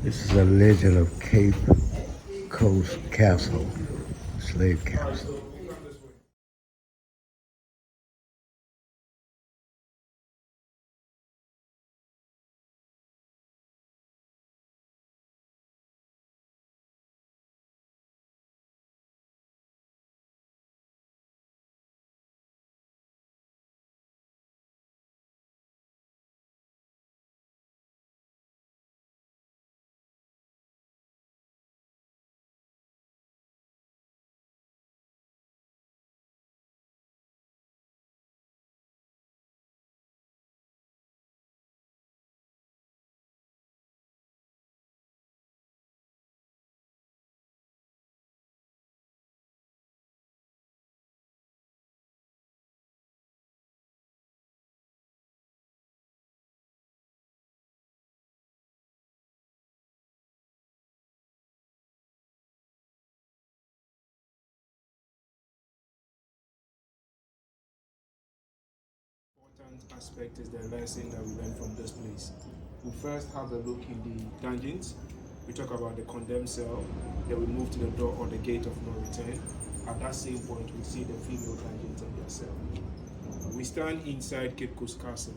This is a legend of Cape Coast Castle, slave castle. Important aspect is the lesson that we learn from this place. We first have a look in the dungeons. We talk about the condemned cell. Then we move to the door or the gate of no return. At that same point, we see the female dungeons and their cell. We stand inside Cape Coast Castle,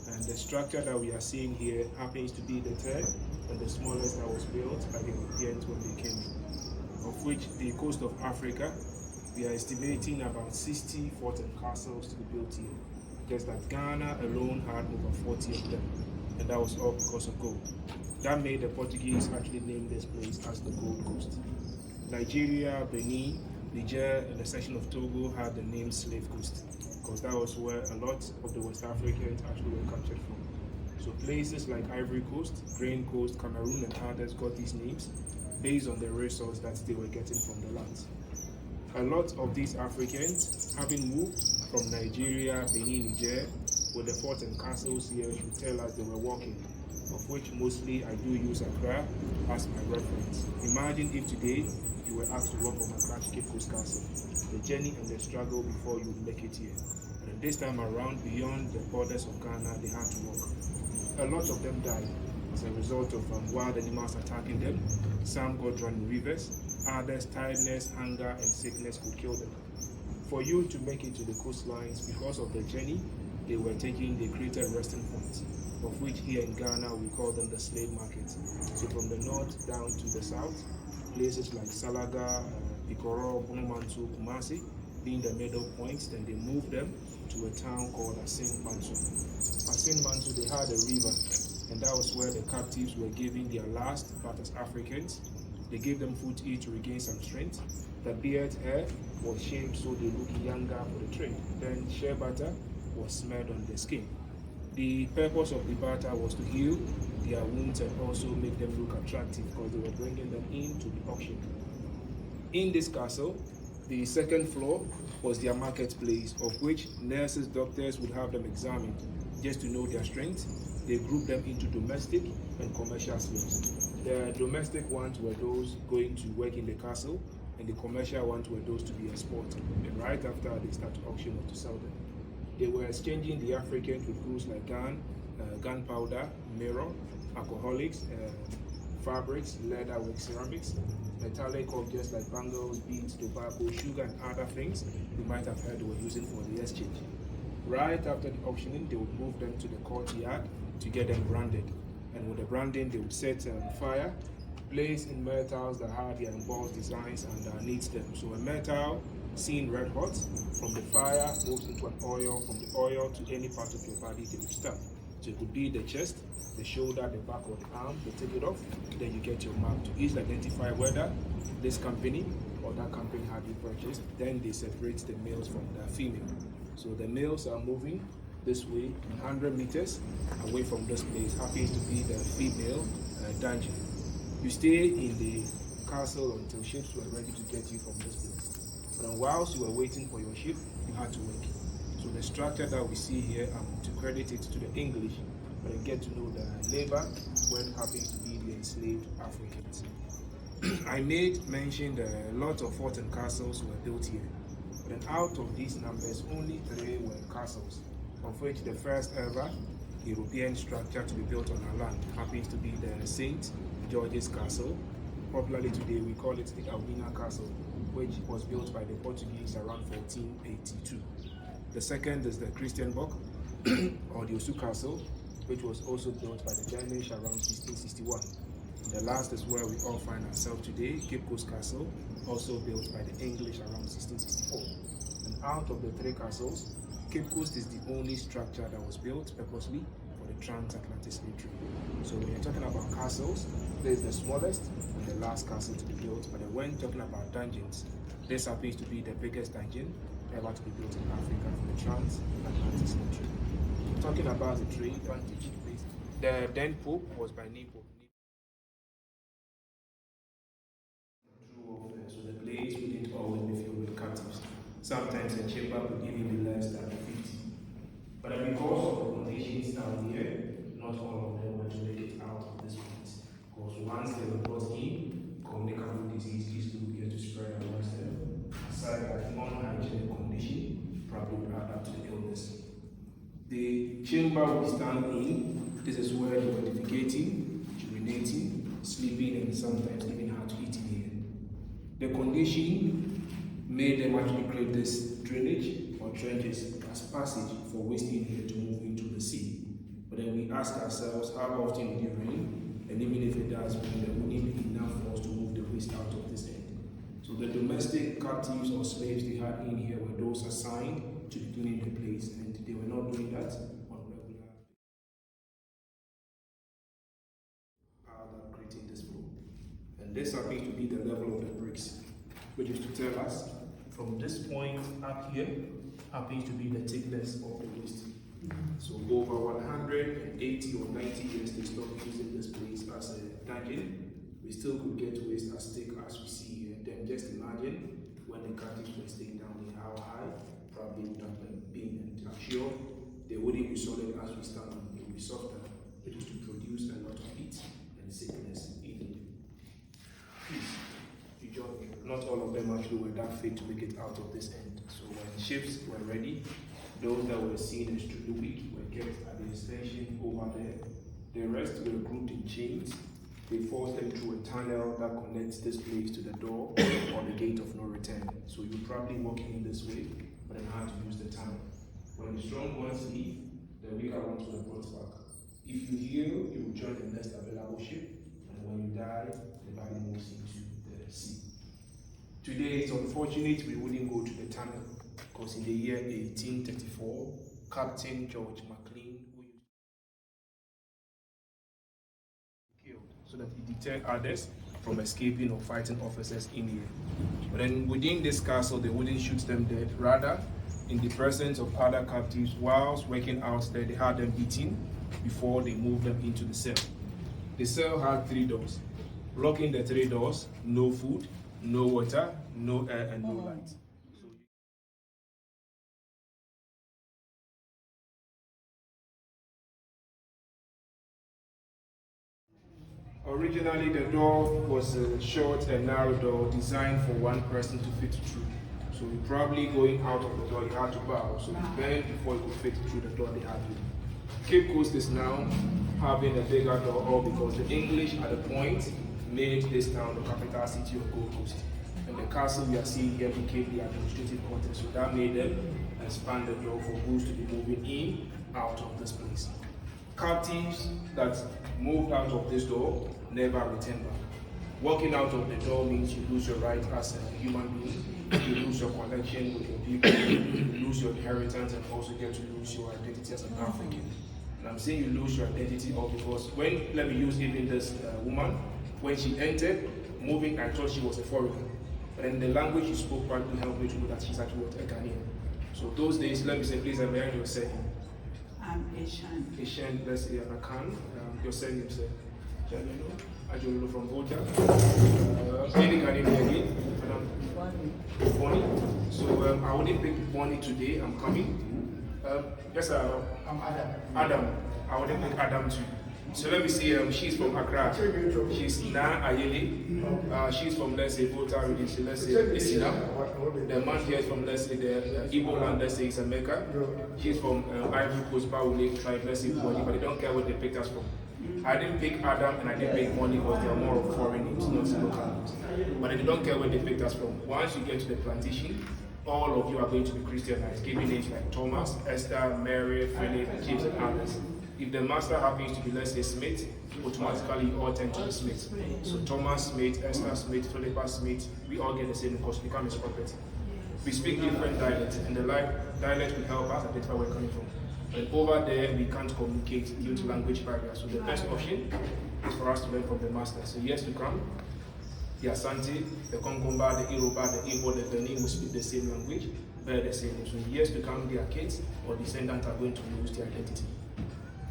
and the structure that we are seeing here happens to be the third and the smallest that was built by the Europeans when they came in, of which the coast of Africa, we are estimating about 60 forts and castles to be built here. Just that Ghana alone had over 40 of them, and that was all because of gold. That made the Portuguese actually name this place as the Gold Coast. Nigeria, Benin, Niger, and a section of Togo had the name Slave Coast, because that was where a lot of the West Africans actually were captured from. So places like Ivory Coast, Grain Coast, Cameroon, and others got these names based on the resource that they were getting from the lands. A lot of these Africans, having moved from Nigeria, Benin, Niger, with the forts and castles here, should tell us they were walking, of which mostly I do use Accra as my reference. Imagine if today you were asked to walk from Accra to Cape Coast Castle, the journey and the struggle before you would make it here. And this time around, beyond the borders of Ghana, they had to walk. A lot of them died as a result of wild animals attacking them. Some got drowned in rivers. Others, tiredness, hunger, and sickness could kill them. For you to make it to the coastlines, because of the journey they were taking, they created resting points, of which here in Ghana we call them the slave markets. So from the north down to the south, places like Salaga, Ikoro, Bonomantu, Kumasi being the middle points, then they moved them to a town called Asin Mansu. Asin Mansu, they had a river, and that was where the captives were giving their last, but as Africans, they gave them food to eat to regain some strength. The beard hair was shaved so they look younger for the trade. Then shea butter was smeared on their skin. The purpose of the butter was to heal their wounds and also make them look attractive because they were bringing them into the auction. In this castle, the second floor was their marketplace, of which nurses, doctors would have them examined just to know their strength. They grouped them into domestic and commercial slaves. The domestic ones were those going to work in the castle, and the commercial ones were those to be exported. And right after, they start to auction or to sell them. They were exchanging the Africans with goods like gunpowder, mirror, alcoholics, fabrics, leather, work, ceramics, metallic objects like bangles, beads, tobacco, sugar, and other things you might have heard they were using for the exchange. Right after the auctioning, they would move them to the courtyard to get them branded. And with the branding, they would set fire, place in metals that had their embossed designs underneath them. So a metal seen red hot, from the fire moves into an oil, from the oil to any part of your body they would stab. So it could be the chest, the shoulder, the back, or the arm. They take it off, then you get your mark to easily identify whether this company or that company had you purchased. Then they separate the males from the female. So the males are moving this way 100 meters away from this place. Happens to be the female dungeon. You stay in the castle until ships were ready to get you from this place. But whilst you were waiting for your ship, you had to work. So the structure that we see here, I'm to credit it to the English, but I get to know the labor when happens to be the enslaved Africans. I made mention that a lot of forts and castles were built here. But out of these numbers, only 3 were castles, of which the first ever European structure to be built on our land happens to be the St. George's Castle. Popularly today we call it the Elmina Castle, which was built by the Portuguese around 1482. The second is the Christianborg or the Osu Castle, which was also built by the Danish around 1661. The last is where we all find ourselves today, Cape Coast Castle, also built by the English around 1664. And out of the three castles, Cape Coast is the only structure that was built purposely for the transatlantic slave trade. So when you're talking about castles, this is the smallest and the last castle to be built. But then when talking about dungeons, this happens to be the biggest dungeon ever to be built in Africa for the transatlantic slave trade. Talking about the trade advantage, the then Pope was by name Pope. So the place wouldn't always be filled with captives. Sometimes the chamber could even be less than 50. But because of the conditions down here, not all of them were to make it out of this place. Because once they were brought in, communicable disease easily began to spread amongst them. Aside that non-hygienic condition probably would add up to the illness. The chamber we stand in, this is where they were defecating, urinating, sleeping, and sometimes even had to eat in here. The condition made them actually create this drainage or trenches as passage for waste in here to move into the sea. But then we ask ourselves, how often did it rain? And even if it does rain, there wouldn't be enough for us to move the waste out of this end. So the domestic captives or slaves they had in here were those assigned to be cleaning the place, and they were not doing that on regular. Creating this flow. And this happens to be the level of the bricks, which is to tell us from this point up here happens to be the thickness of the waste. So over 180 or 90 years they stopped using this place as a dungeon. We still could get waste as thick as we see here. Then just imagine when the captives were staying down here, how high probably would have been. And I'm sure they wouldn't be solid as we stand on, they would be softer, which is to produce a lot of heat and sickness in it. Please, you join me. Not all of them actually were that fit to make it out of this end. So when ships were ready, those that were seen as truly weak were kept at the extension over there. The rest were grouped in chains. They forced them through a tunnel that connects this place to the door or the gate of no return. So you probably walk in this way, but then have to use the tunnel. When the strong ones leave, the weaker ones were brought back. If you heal, you will join the next available ship, and when you die, the body moves into the sea. Today, it's unfortunate we wouldn't go to the tunnel, because in the year 1834, Captain George McLean, who used to kill so that he deterred others from escaping or fighting officers in here. But then within this castle, they wouldn't shoot them dead. Rather, in the presence of other captives, whilst working out there, they had them beaten before they moved them into the cell. The cell had 3 doors. Blocking the 3 doors, no food, no water, no air, and no light. Originally, the door was a short and narrow door designed for one person to fit through. So you probably going out of the door, you had to bow. So you bend before you could fit through the door they had to. Cape Coast is now having a bigger door, all because the English at the point made this town the capital city of Gold Coast. And the castle we are seeing here became the administrative quarters. So that made them expand the door for goods to be moving in, out of this place. Captives that moved out of this door never returned back. Walking out of the door means you lose your right as a human being, you lose your connection with your people, you lose your inheritance, and also get to lose your identity as an African. And I'm saying you lose your identity all because when, let me use even this woman, when she entered, moving, I thought she was a foreigner. But then the language she spoke probably helped me to know that she's actually a Ghanaian. So those days, let me say, please, I'm hearing your surname. I'm Asian. Asian, let's say, Anakan. Your surname, sir. Ajolo from Volta. Any Ghanaian again? Bonnie. So I wouldn't pick Bonnie today. I'm coming. Yes, sir. I'm Adam. Adam. I wouldn't pick Adam too. So let me see, she's from Accra. She's Na Ayeli. She's from, let's say, Volta region, let's say, Isina. The man here is from, let's say, the Igbo land, let's say, it's America. She's from Ivory Coast, Baule tribe, let's say, Boni, but they don't care where they picked us from. I didn't pick Adam and I didn't pick Money because they are more of foreign names, not local names. But they don't care where they picked us from. Once you get to the plantation, all of you are going to be Christianized, giving names like Thomas, Esther, Mary, Philip, James, and others. If the master happens to be, let's say, Smith, automatically you all tend to be Smith. So Thomas Smith, Esther Smith, Philippa Smith, we all get the same because we become his property. We speak different dialects, and the dialect will help us identify where we're coming from. And over there, we can't communicate due to language barriers. So the best option is for us to learn from the master. So years to come, the Asante, the Kongomba, the Yoruba, the Igbo, the Benin will speak the same language, bear the same name. So in years to come, their kids or descendants are going to lose their identity.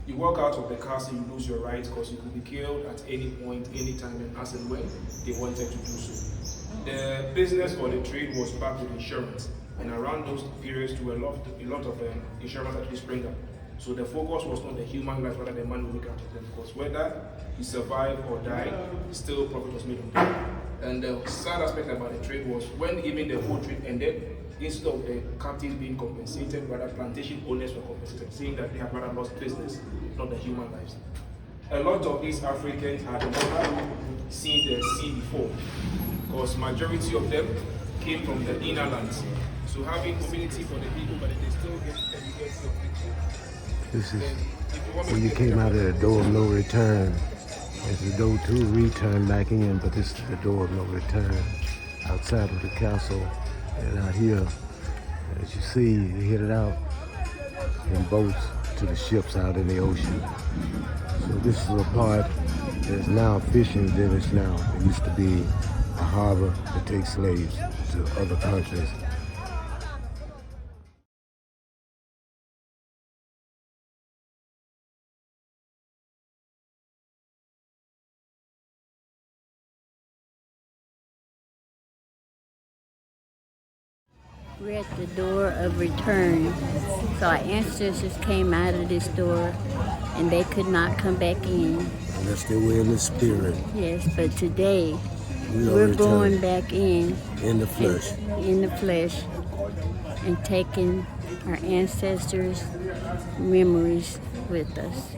You walk out of the castle, you lose your rights because you could be killed at any point, any time, and as and when they wanted to do so. The business or the trade was backed with insurance, and around those periods, a lot of insurance actually sprang up. So the focus was not the human life, rather the man will look out of them, because whether he survived or died, still profit was made on them. And the sad aspect about the trade was when even the whole trade ended, instead of the captives being compensated, rather plantation owners were compensated, saying that they had rather lost business, not the human lives. A lot of these Africans had never seen the sea before, because majority of them came from the inner lands. So having community for the people, but they still get the legacy of the This is when you came out of the door of no return. There's the door to return back in, but this is the door of no return outside of the castle. And out here, as you see, they headed out in boats to the ships out in the ocean. So this is a part that's now a fishing village now. It used to be a harbor to take slaves to other countries. We're at the door of return. So our ancestors came out of this door and they could not come back in. Unless they were in the spirit. Yes, but today We're we're going back in the flesh. in the flesh and taking our ancestors' memories with us.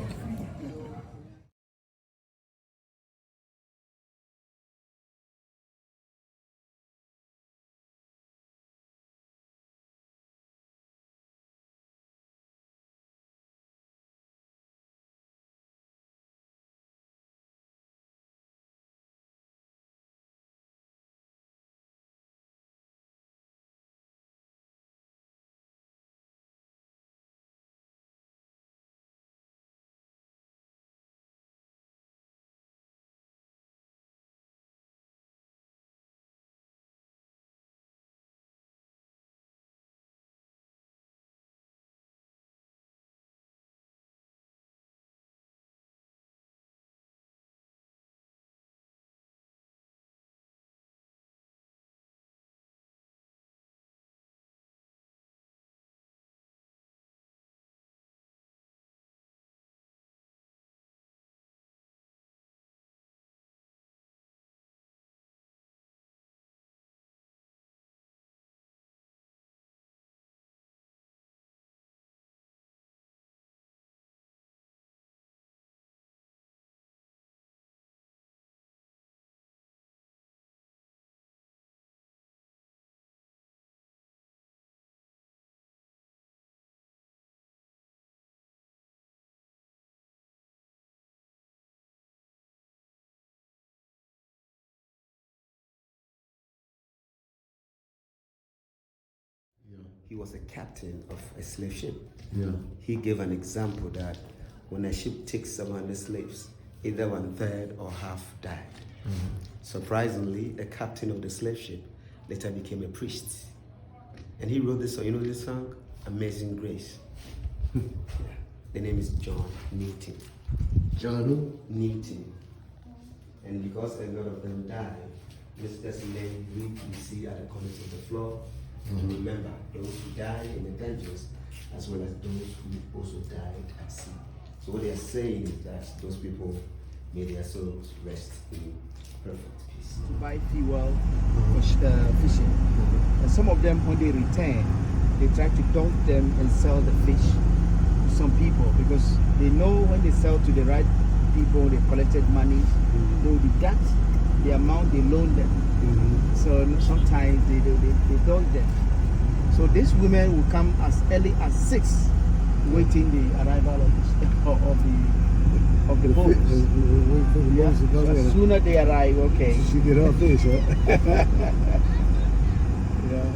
He was a captain of a slave ship. Yeah. He gave an example that when a ship takes 700 slaves, either 1/3 or half died. Surprisingly, the captain of the slave ship later became a priest. And he wrote this song. You know this song? Amazing Grace. Yeah. The name is John Newton. John who? Newton. And because a lot of them died, just name we see at the corners of the floor. And remember those who died in the dungeons as well as those who also died at sea. So what they are saying is that those people may their souls rest in perfect peace. To buy fuel for fishing. And some of them, when they return, they try to dump them and sell the fish to some people because they know when they sell to the right people, they collected money, they will deduct the amount they loan them. So sometimes they dump them. So these women will come as early as 6, waiting the arrival of the boat. Yeah. So as sooner they arrive, okay. She get her fish, huh? Yeah.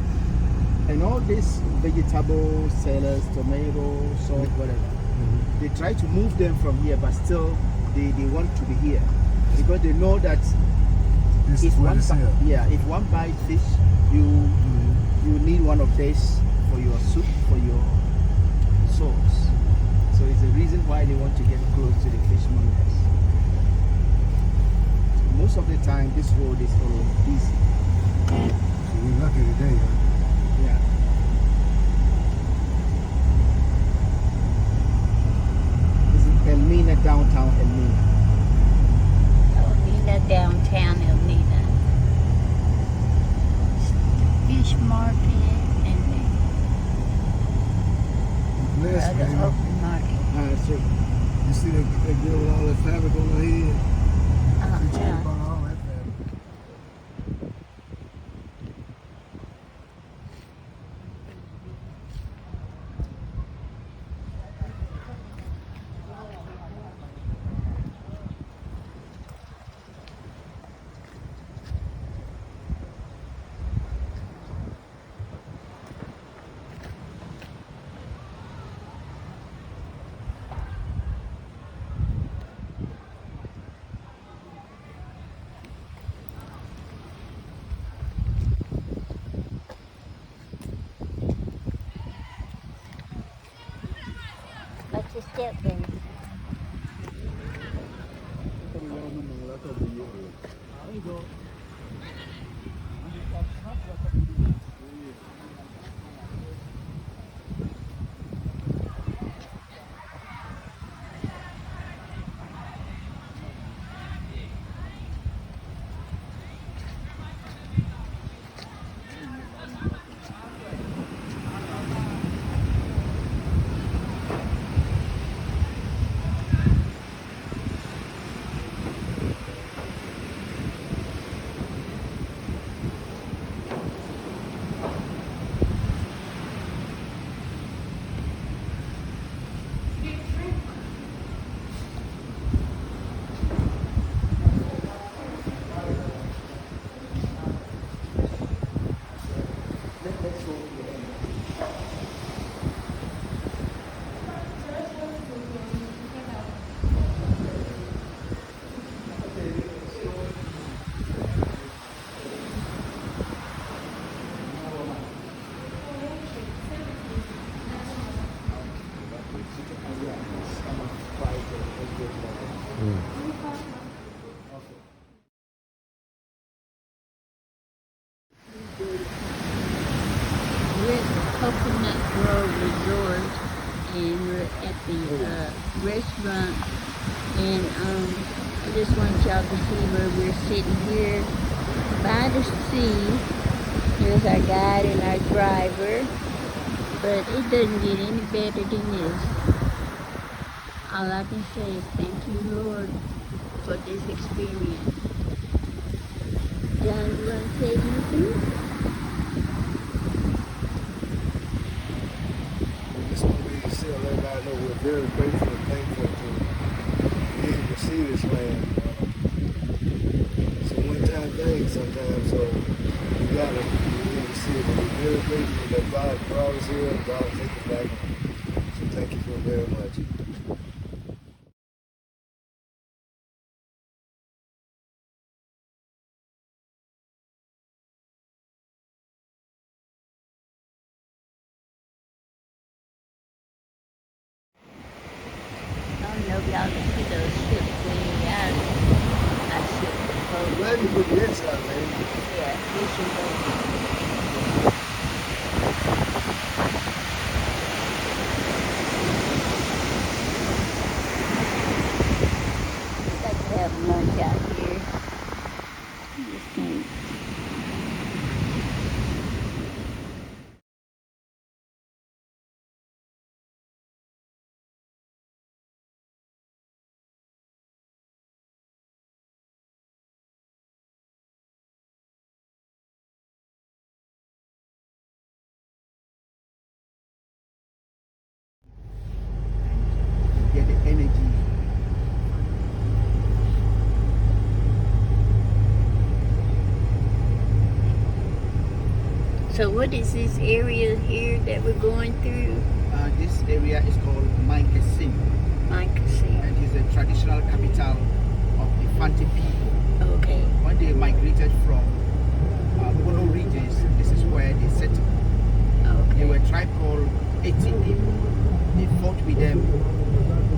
And all these vegetable sellers, tomato, salt, whatever, they try to move them from here, but still they want to be here because they know that This is where they sell. if one buys fish, you need one of these for your soup, for your sauce. So it's the reason why they want to get close to the fishmongers. Most of the time, this road is all easy. So we lucky today, huh? Yeah. This is Elmina, downtown Elmina. Elmina, downtown Elmina. Fish market and the Bless, other baby. open market. So You see that girl with all that fabric on her head? She trying to Uh-huh. burn all that fabric. What's your step, baby? We're at the Coconut Grove Resort, and we're at the restaurant. And I just want y'all to see where we're sitting here by the sea. Here's our guide and our driver, but it doesn't get any better than this. All I can say is thank you, Lord, for this experience. John, you want to say anything? Just want to be to let everybody know we're very grateful and thankful to be able to see this land. It's a one-time thing sometimes, so we gotta be able to see it. But we're very grateful that God brought us here and God take us back home. So thank you for very much. I don't know if y'all can see those ships way out. Not ships, I'm boats. glad you put the inside, man. Yeah, fishing boats. So what is this area here that we're going through? This area is called Mainkesim, Mainkesim. and is the traditional capital of the Fanti people. Okay. When they migrated from Polo regions, this is where they settled. They were a tribe called Eti people. They fought with them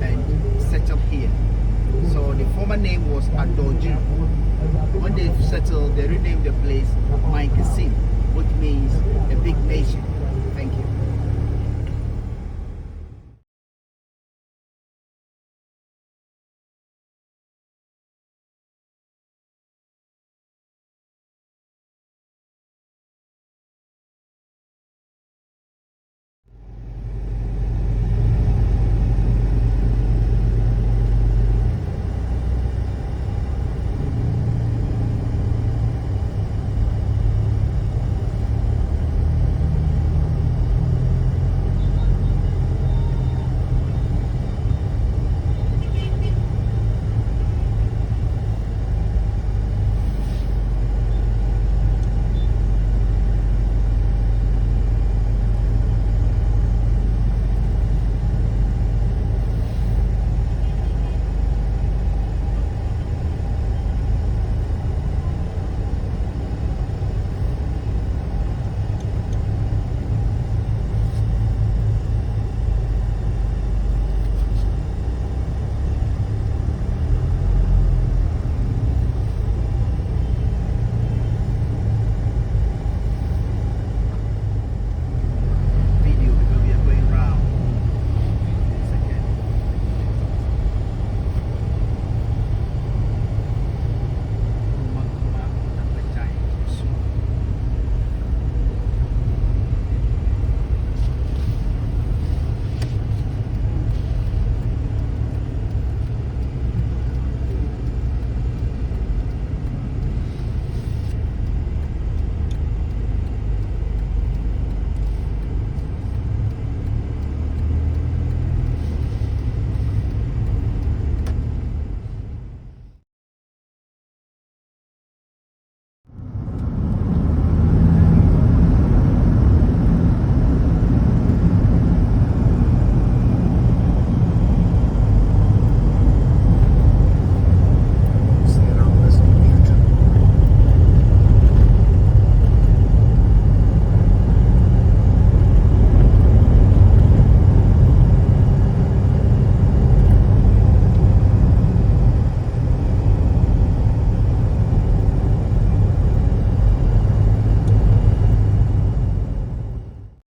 and settled here. So the former name was Adoju. When they settled, they renamed the place Mainkesim, which means a big nation. Thank you.